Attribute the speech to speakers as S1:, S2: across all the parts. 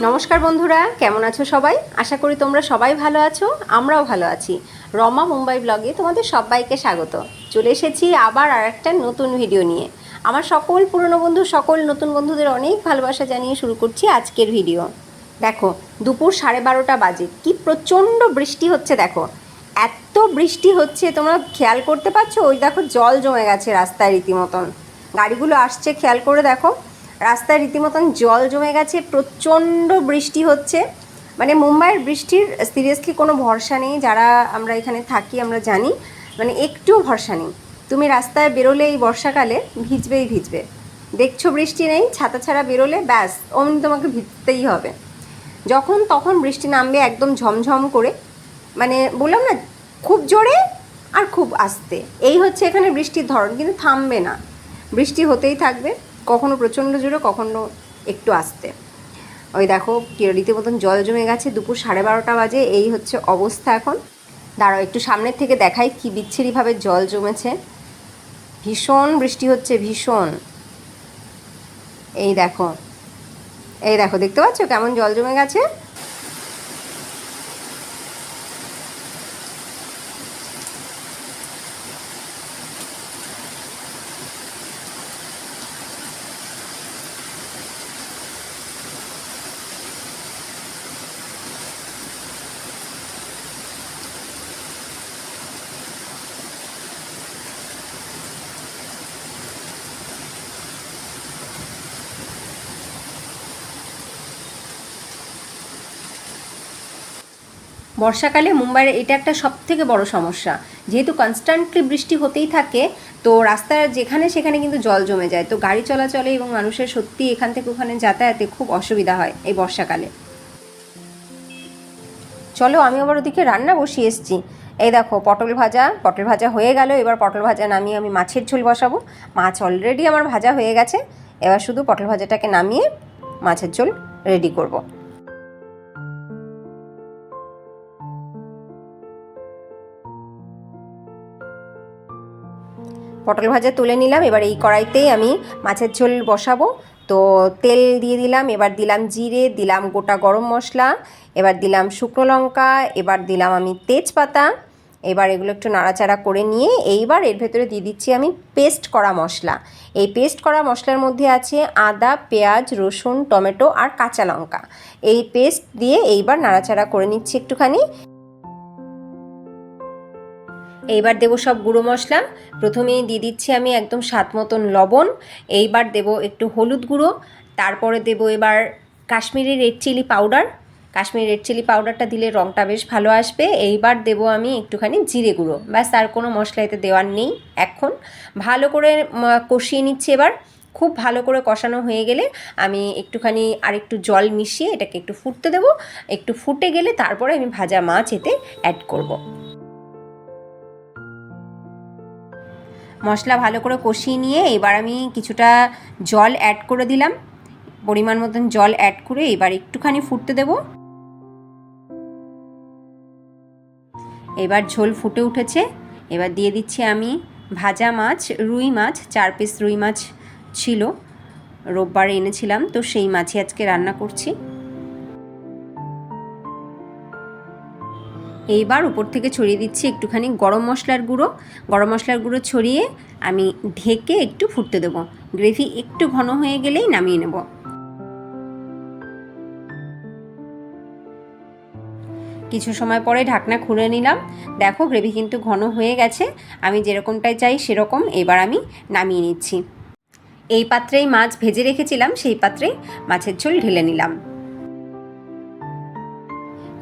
S1: নমস্কার বন্ধুরা, কেমন আছো সবাই? আশা করি তোমরা সবাই ভালো আছো, আমরাও ভালো আছি। রমা মুম্বাই ব্লগে তোমাদের সবাইকে স্বাগত। চলে এসেছি আবার আর একটা নতুন ভিডিও নিয়ে। আমার সকল পুরনো বন্ধু, সকল নতুন বন্ধুদের অনেক ভালোবাসা জানিয়ে শুরু করছি আজকের ভিডিও। দেখো, দুপুর 12:30 বাজে, কি প্রচণ্ড বৃষ্টি হচ্ছে। দেখো, এত বৃষ্টি হচ্ছে, তোমরা খেয়াল করতে পারছো? ওই দেখো, জল জমে গেছে রাস্তায় রীতিমতন। গাড়িগুলো আসছে, খেয়াল করে দেখো, রাস্তায় রীতিমতন জল জমে গেছে। প্রচণ্ড বৃষ্টি হচ্ছে, মানে মুম্বাইয়ের বৃষ্টির সিরিয়াসলি কোনো ভরসা নেই। যারা আমরা এখানে থাকি আমরা জানি, মানে একটুও ভরসা নেই। তুমি রাস্তায় বেরোলে এই বর্ষাকালে ভিজবেই ভিজবে। দেখছো বৃষ্টি নেই, ছাতা ছাড়া বেরোলে ব্যাস অমনি তোমাকে ভিজতেই হবে। যখন তখন বৃষ্টি নামবে একদম ঝমঝম করে, মানে বললাম না, খুব জোরে আর খুব আস্তে। এই হচ্ছে এখানে বৃষ্টির ধরন, কিন্তু থামবে না, বৃষ্টি হতেই থাকবে। কখনো প্রচণ্ড জোরে, কখনো একটু আস্তে। ওই দেখো, রীতিমতন জল জমে গেছে। দুপুর 12:30 বাজে, এই হচ্ছে অবস্থা এখন। দাঁড়াও, একটু সামনের থেকে দেখাই কি বিচ্ছিরিভাবে জল জমেছে। ভীষণ বৃষ্টি হচ্ছে, ভীষণ। এই দেখো, এই দেখো, দেখতে পাচ্ছ কেমন জল জমে গেছে? বর্ষাকালে মুম্বাইয়ের এটা একটা সবথেকে বড় সমস্যা। যেহেতু কনস্ট্যান্টলি বৃষ্টি হতেই থাকে, তো রাস্তার যেখানে সেখানে কিন্তু জল জমে যায়। তো গাড়ি চলাচলে এবং মানুষের সত্যি এখান থেকে ওখানে যাতায়াতে খুব অসুবিধা হয় এই বর্ষাকালে। চলো, আমি আবার ওদিকে রান্না বসিয়ে এসেছি। এই দেখো, পটল ভাজা হয়ে গেল। এবার পটল ভাজা নামিয়ে আমি মাছের ঝোল বসাবো। মাছ অলরেডি আমার ভাজা হয়ে গেছে, এবার শুধু পটল ভাজাটাকে নামিয়ে মাছের ঝোল রেডি করব। পটল ভাজা তুলে নিলাম, এবার এই কড়াইতেই আমি মাছের ঝোল বসাবো। তো তেল দিয়ে দিলাম, এবার দিলাম জিরে, দিলাম গোটা গরম মশলা, এবার দিলাম শুকনো লঙ্কা, এবার দিলাম আমি তেজপাতা। এবার এগুলো একটু নাড়াচাড়া করে নিয়ে এইবার এর ভেতরে দিয়ে দিচ্ছি আমি পেস্ট করা মশলা। এই পেস্ট করা মশলার মধ্যে আছে আদা, পেঁয়াজ, রসুন, টমেটো আর কাঁচা লঙ্কা। এই পেস্ট দিয়ে এইবার নাড়াচাড়া করে নিচ্ছি একটুখানি। এইবার দেবো সব গুঁড়ো মশলা। প্রথমেই দিয়ে দিচ্ছি আমি একদম স্বাদ মতন লবণ। এইবার দেবো একটু হলুদ গুঁড়ো, তারপরে দেবো এবার Kashmiri red chili powder. Kashmiri red chili পাউডারটা দিলে রঙটা বেশ ভালো আসবে। এইবার দেবো আমি একটুখানি জিরে গুঁড়ো, ব্যাস আর কোনো মশলা এতে দেওয়ার নেই। এখন ভালো করে কষিয়ে নিচ্ছি। এবার খুব ভালো করে কষানো হয়ে গেলে আমি একটুখানি আর একটু জল মিশিয়ে এটাকে একটু ফুটতে দেবো। একটু ফুটে গেলে তারপরে আমি ভাজা মাছ এতে অ্যাড করব। মশলা ভালো করে কষিয়ে নিয়ে এবার আমি কিছুটা জল অ্যাড করে দিলাম। পরিমাণ মতন জল অ্যাড করে এবার একটুখানি ফুটতে দেব। এবার ঝোল ফুটে উঠেছে, এবার দিয়ে দিচ্ছি আমি ভাজা মাছ, রুই মাছ। 4 পিস রুই মাছ ছিল, রোববার এনেছিলাম, তো সেই মাছই আজকে রান্না করছি। এইবার উপর থেকে ছড়িয়ে দিচ্ছি একটুখানি গরম মশলার গুঁড়ো। গরম মশলার গুঁড়ো ছড়িয়ে আমি ঢেকে একটু ফুটতে দেবো। গ্রেভি একটু ঘন হয়ে গেলেই নামিয়ে নেব। কিছু সময় পরে ঢাকনা খুলে নিলাম। দেখো, গ্রেভি কিন্তু ঘন হয়ে গেছে, আমি যেরকমটাই চাই সেরকম। এবার আমি নামিয়ে নিচ্ছি। এই পাত্রেই মাছ ভেজে রেখেছিলাম, সেই পাত্রেই মাছের ঝোল ঢেলে নিলাম।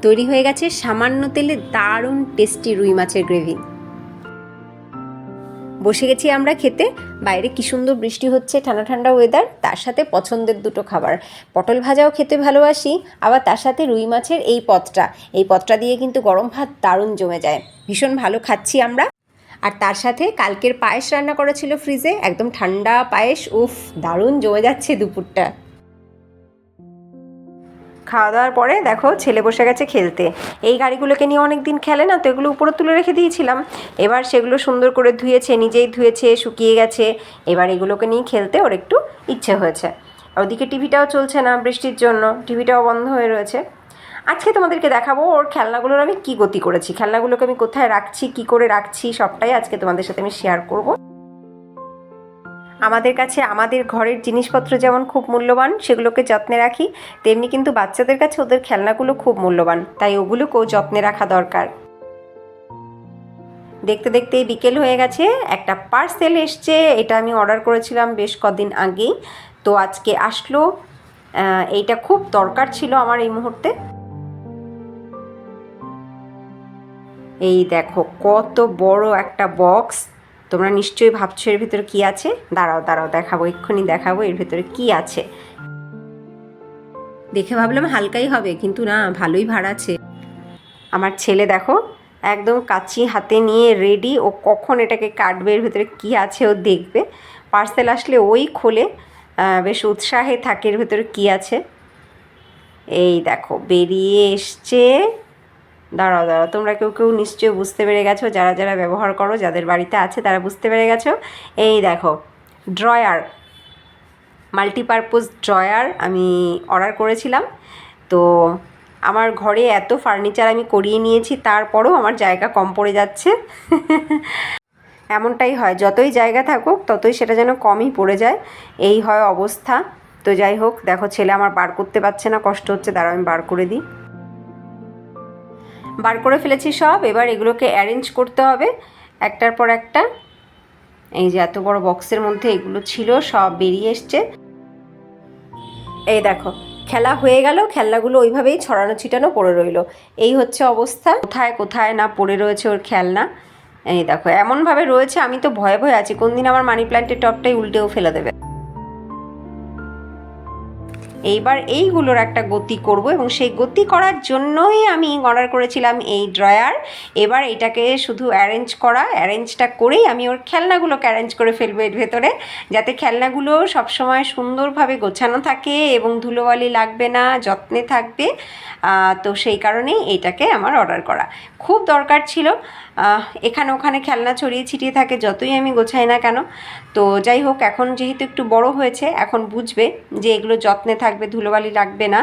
S1: তৈরি হয়ে গেছে সামান্য তেলে দারুণ টেস্টি রুই মাছের গ্রেভি। বসে গেছি আমরা খেতে। বাইরে কি সুন্দর বৃষ্টি হচ্ছে, ঠান্ডা ঠান্ডা ওয়েদার, তার সাথে পছন্দের দুটো খাবার। পটল ভাজাও খেতে ভালোবাসি, আবার তার সাথে রুই মাছের এই পদটা দিয়ে কিন্তু গরম ভাত দারুণ জমে যায়। ভীষণ ভালো খাচ্ছি আমরা। আর তার সাথে কালকের পায়েস রান্না করা ছিল ফ্রিজে, একদম ঠান্ডা পায়েস। উফ, দারুণ জমে যাচ্ছে দুপুরটা। খাওয়া দাওয়ার পরে দেখো, ছেলে বসে গেছে খেলতে। এই গাড়িগুলোকে নিয়ে অনেক দিন খেলে না, তো এগুলো উপরে তুলে রেখে দিয়েছিলাম। এবার সেগুলো সুন্দর করে ধুয়েছে, নিজেই ধুয়েছে, শুকিয়ে গেছে। এবার এগুলোকে নিয়ে খেলতে ওর একটু ইচ্ছে হয়েছে। আর ওদিকে টিভিটাও চলছে না বৃষ্টির জন্য, টিভিটাও বন্ধ হয়ে রয়েছে। আজকে তোমাদেরকে দেখাবো ওর খেলনাগুলোর আমি কী গতি করেছি, খেলনাগুলোকে আমি কোথায় রাখছি, কি করে রাখছি, সবটাই আজকে তোমাদের সাথে আমি শেয়ার করব। আমাদের কাছে আমাদের ঘরের জিনিসপত্র যেমন খুব মূল্যবান, সেগুলোকে যত্নে রাখি, তেমনি কিন্তু বাচ্চাদের কাছে ওদের খেলনাগুলো খুব মূল্যবান, তাই ওগুলোকেও যত্নে রাখা দরকার। দেখতে দেখতেই বিকেল হয়ে গেছে, একটা পার্সেল এসছে, এটা আমি অর্ডার করেছিলাম বেশ কদিন আগেই, তো আজকে আসলো। এইটা খুব দরকার ছিল আমার এই মুহূর্তে। এই দেখো কত বড় একটা বক্স, তোমরা নিশ্চয়ই ভাবছো এর ভেতরে কী আছে। দাঁড়াও দাঁড়াও দেখাবো, এক্ষুনি দেখাবো এর ভেতরে কী আছে। দেখে ভাবলাম হালকাই হবে, কিন্তু না, ভালোই ভার আছে। আমার ছেলে দেখো একদম কাঁচি হাতে নিয়ে রেডি, ও কখন এটাকে কাটবে, এর ভেতরে কী আছে ও দেখবে। পার্সেল আসলে ওই খোলে, বেশ উৎসাহে থাকে এর ভেতরে কী আছে। এই দেখো বেরিয়ে এসছে। দাঁড়াও দাঁড়াও, তোমরা কেউ কেউ নিশ্চয়ই বুঝতে পেরে গেছো, যারা যারা ব্যবহার করো, যাদের বাড়িতে আছে তারা বুঝতে পেরে গেছো। এই দেখো ড্রয়ার, মাল্টিপারপোজ ড্রয়ার আমি অর্ডার করেছিলাম। তো আমার ঘরে এত ফার্নিচার আমি করিয়ে নিয়েছি, তারপরেও আমার জায়গা কম পড়ে যাচ্ছে। এমনটাই হয়, যতই জায়গা থাকুক ততই সেটা যেন কমই পড়ে যায়, এই হয় অবস্থা। তো যাই হোক, দেখো ছেলে আমার বার করতে পারছে না, কষ্ট হচ্ছে, দাঁড়াও আমি বার করে দিই। বার করে ফেলেছি সব, এবার এগুলোকে অ্যারেঞ্জ করতে হবে একটার পর একটা। এই যে এত বড় বক্সের মধ্যে এগুলো ছিল, সব বেরিয়ে এসছে। এই দেখো খেলা হয়ে গেল, খেলনাগুলো ওইভাবেই ছড়ানো ছিটানো পড়ে রইল। এই হচ্ছে অবস্থা, কোথায় কোথায় না পড়ে রয়েছে ওর খেলনা। এই দেখো এমনভাবে রয়েছে, আমি তো ভয়ে ভয়ে আছি কোন দিন আমার মানি প্ল্যান্টের টবটাই উল্টেও ফেলে দেবে। এইবার এইগুলোর একটা গতি করব, এবং সেই গতি করার জন্যই আমি অর্ডার করেছিলাম এই ড্রয়ার। এবার এটাকে শুধু অ্যারেঞ্জটা করেই আমি ওর খেলনাগুলোকে অ্যারেঞ্জ করে ফেলবো এর ভেতরে, যাতে খেলনাগুলো সবসময় সুন্দরভাবে গোছানো থাকে এবং ধুলোবালি লাগবে না, যত্নে থাকবে। তো সেই কারণেই এইটাকে আমার অর্ডার করা খুব দরকার ছিল। এখানে ওখানে খেলনা ছড়িয়ে ছিটিয়ে থাকে যতই আমি গোছাই না কেন। তো যাই হোক, এখন যেহেতু একটু বড় হয়েছে, এখন বুঝবে যে এগুলো যত্নে থাকবে, ধুলোবালি লাগবে না,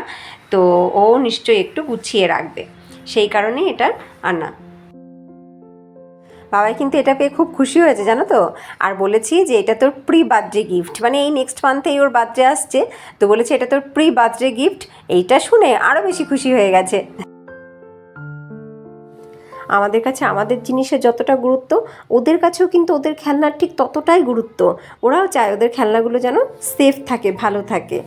S1: তো ও নিশ্চয়ই একটু গুছিয়ে রাখবে, সেই কারণেই এটা আনা। বাবাই কিন্তু এটা পেয়ে খুব খুশি হয়েছে জানো তো, আর বলেছি যে এটা তোর প্রি বার্থডে গিফট, মানে এই নেক্সট মান্থেই ওর বার্থডে আসছে, তো বলেছে এটা তোর প্রি বার্থডে গিফট। এইটা শুনে আরও বেশি খুশি হয়ে গেছে। আমাদের কাছে আমাদের জিনিসের যতটা গুরুত্ব, ওদের কাছেও কিন্তু ওদের খেলনার ঠিক ততটাই গুরুত্ব। ওরাও চায় ওদের খেলনাগুলো যেন সেফ থাকে, ভালো থাকে।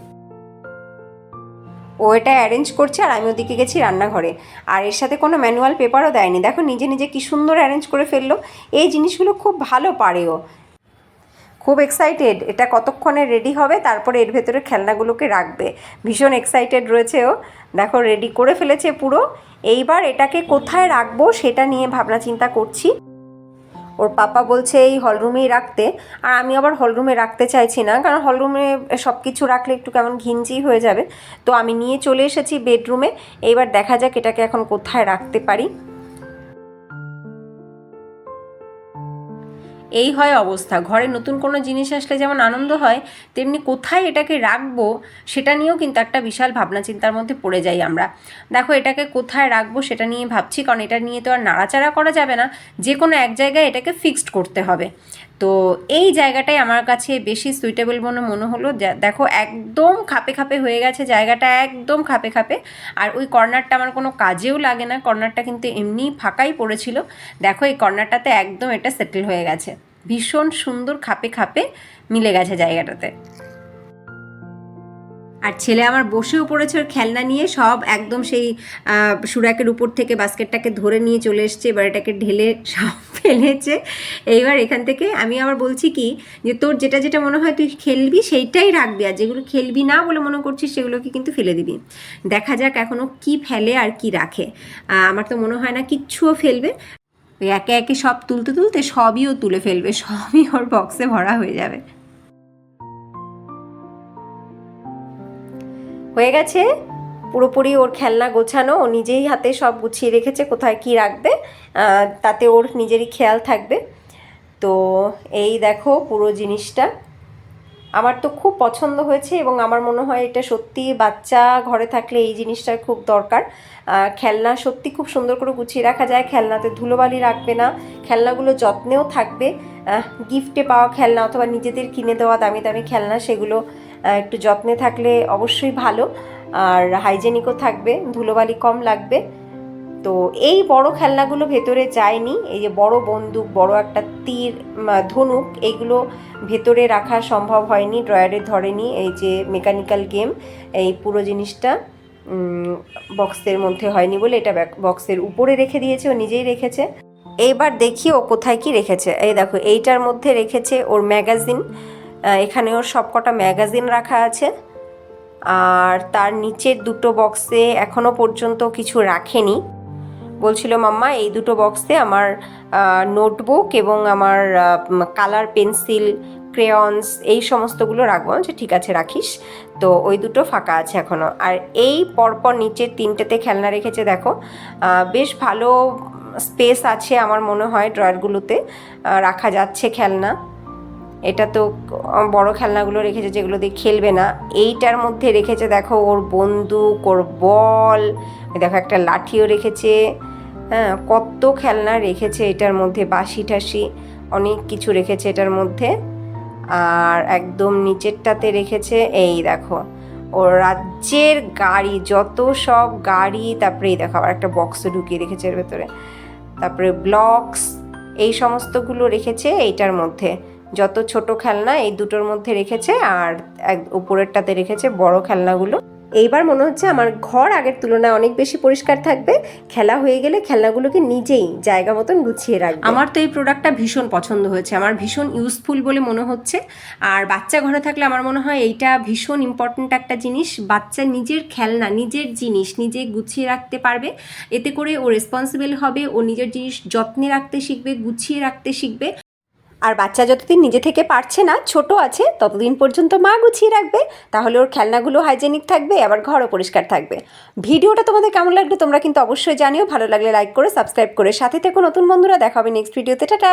S1: ও এটা অ্যারেঞ্জ করছে আর আমি ওদিকে গেছি রান্নাঘরে, আর এর সাথে কোনো ম্যানুয়াল পেপারও দেয়নি। দেখো নিজে নিজে কী সুন্দর অ্যারেঞ্জ করে ফেললো। এই জিনিসগুলো খুব ভালো পারে ও, খুব এক্সাইটেড এটা কতক্ষণে রেডি হবে, তারপরে এর ভেতরে খেলনাগুলোকে রাখবে, ভীষণ এক্সাইটেড রয়েছে ও। দেখো রেডি করে ফেলেছে পুরো। এইবার এটাকে কোথায় রাখবো সেটা নিয়ে ভাবনা চিন্তা করছি। ওর পাপা বলছে এই হলরুমেই রাখতে, আর আমি আবার হলরুমে রাখতে চাইছি না, কারণ হলরুমে সব কিছু রাখলে একটু কেমন ঘিঞ্জি হয়ে যাবে। তো আমি নিয়ে চলে এসেছি বেডরুমে। এইবার দেখা যাক এটাকে এখন কোথায় রাখতে পারি। এই হয় অবস্থা, ঘরে নতুন কোনো জিনিস আসলে যেমন আনন্দ হয়, তেমনি কোথায় এটাকে রাখবো সেটা নিয়েও কিন্তু একটা বিশাল ভাবনা চিন্তার মধ্যে পড়ে যাই আমরা। দেখো এটাকে কোথায় রাখবো সেটা নিয়ে ভাবছি, কারণ এটা নিয়ে তো আর নাড়াচাড়া করা যাবে না, যে কোনো এক জায়গায় এটাকে ফিক্সড করতে হবে। তো এই জায়গাটাই আমার কাছে বেশি সুইটেবল মনে হলো। দেখো একদম খাপে খাপে হয়ে গেছে জায়গাটা, একদম খাপে খাপে। আর ওই কর্নারটা আমার কোনো কাজেও লাগে না, কর্নারটা কিন্তু এমনিই ফাঁকাই পড়েছিল। দেখো এই কর্নারটাতে একদম এটা সেটেল হয়ে গেছে, ভীষণ সুন্দর খাপে খাপে মিলে গেছে জায়গাটাতে। আর ছেলে আমার বসেও পড়েছে ওর খেলনা নিয়ে, সব একদম সেই সুরাকের উপর থেকে বাস্কেটটাকে ধরে নিয়ে চলে এসছে, এবার এটাকে ঢেলে সব ফেলেছে। এইবার এখান থেকে আমি আবার বলছি কি, যে তোর যেটা যেটা মনে হয় তুই খেলবি সেইটাই রাখবি, আর যেগুলো খেলবি না বলে মনে করছিস সেগুলোকে কিন্তু ফেলে দিবি। দেখা যাক এখনও কি ফেলে আর কি রাখে। আমার তো মনে হয় না কিচ্ছুও ফেলবে, ওই একে একে সব তুলতে তুলতে সবই ও তুলে ফেলবে, সবই ওর বক্সে ভরা হয়ে যাবে। হয়ে গেছে পুরোপুরি ওর খেলনা গোছানো, ও নিজেই হাতে সব গুছিয়ে রেখেছে কোথায় কি রাখবে, তাতে ওর নিজেরই খেয়াল থাকবে। তো এই দেখো পুরো জিনিসটা, আমার তো খুব পছন্দ হয়েছে এবং আমার মনে হয় এটা সত্যি বাচ্চা ঘরে থাকলে এই জিনিসটার খুব দরকার। খেলনা সত্যি খুব সুন্দর করে গুছিয়ে রাখা যায়, খেলনাতে ধুলোবালি রাখবে না, খেলনাগুলো যত্নেও থাকবে। গিফটে পাওয়া খেলনা অথবা নিজেদের কিনে দেওয়া দামি দামি খেলনা, সেগুলো একটু যত্নে থাকলে অবশ্যই ভালো, আর হাইজেনিকও থাকবে, ধুলোবালি কম লাগবে। তো এই বড় খেলনাগুলো ভেতরে যায়নি, এই যে বড় বন্দুক, বড় একটা তীর, ধনুক, এইগুলো ভেতরে রাখা সম্ভব হয়নি, ড্রয়ারে ধরেনি। এই যে মেকানিক্যাল গেম, এই পুরো জিনিসটা বক্সের মধ্যে হয়নি বলে এটা বক্সের উপরে রেখে দিয়েছে, ও নিজেই রেখেছে। এইবার দেখি ও কোথায় কি রেখেছে। এই দেখো, এইটার মধ্যে রেখেছে ওর ম্যাগাজিন, এখানে ওর সবকটা ম্যাগাজিন রাখা আছে। আর তার নিচের দুটো বক্সে এখনও পর্যন্ত কিছু রাখেনি, বলছিল মাম্মা এই দুটো বক্সে আমার নোটবুক এবং আমার কালার পেন্সিল, ক্রেয়ন্স, এই সমস্তগুলো রাখবো। যে ঠিক আছে রাখিস। তো ওই দুটো ফাঁকা আছে এখনও। আর এই পরপর নিচের তিনটেতে খেলনা রেখেছে, দেখো বেশ ভালো স্পেস আছে আমার মনে হয়, ড্রয়ারগুলোতে রাখা যাচ্ছে খেলনা। এটা তো বড় খেলনাগুলো রেখেছে যেগুলো দিয়ে খেলবে না। এইটার মধ্যে রেখেছে দেখো ওর বন্দুক, ওর বল, দেখো একটা লাঠিও রেখেছে। হ্যাঁ, কত খেলনা রেখেছে এটার মধ্যে, বাঁশি টাশি অনেক কিছু রেখেছে এটার মধ্যে। আর একদম নিচেরটাতে রেখেছে এই দেখো ওর রাজ্যের গাড়ি, যত সব গাড়ি, তারপরে এই দেখো আবার একটা বক্সও ঢুকিয়ে রেখেছে এর ভেতরে, তারপরে ব্লকস, এই সমস্তগুলো রেখেছে এইটার মধ্যে। যত ছোট খেলনা এই দুটোর মধ্যে রেখেছে, আর উপরেরটাতে রেখেছে বড় খেলনাগুলো। এইবার মনে হচ্ছে আমার ঘর আগের তুলনায় অনেক বেশি পরিষ্কার থাকবে। খেলা হয়ে গেলে খেলনাগুলোকে নিজেই জায়গা মতন গুছিয়ে রাখবে। আমার তো এই প্রোডাক্টটা ভীষণ পছন্দ হয়েছে, আমার ভীষণ ইউজফুল বলে মনে হচ্ছে। আর বাচ্চা ঘরে থাকলে আমার মনে হয় এইটা ভীষণ ইম্পর্ট্যান্ট একটা জিনিস। বাচ্চা নিজের খেলনা, নিজের জিনিস নিজে গুছিয়ে রাখতে পারবে, এতে করে ও রেসপন্সিবল হবে, ও নিজের জিনিস যত্নে রাখতে শিখবে, গুছিয়ে রাখতে শিখবে। আর বাচ্চা যতদিন নিজে থেকে পারছে না, ছোট আছে, ততদিন পর্যন্ত মা গুছিয়ে রাখবে, তাহলে ওর খেলনাগুলো হাইজেনিক থাকবে, আবার ঘরও পরিষ্কার থাকবে। ভিডিওটা তোমাদের কেমন লাগলো তোমরা কিন্তু অবশ্যই জানিও। ভালো লাগলে লাইক করে সাবস্ক্রাইব করে সাথে থেকো নতুন বন্ধুরা। দেখা হবে নেক্সট ভিডিওতে। টাটা।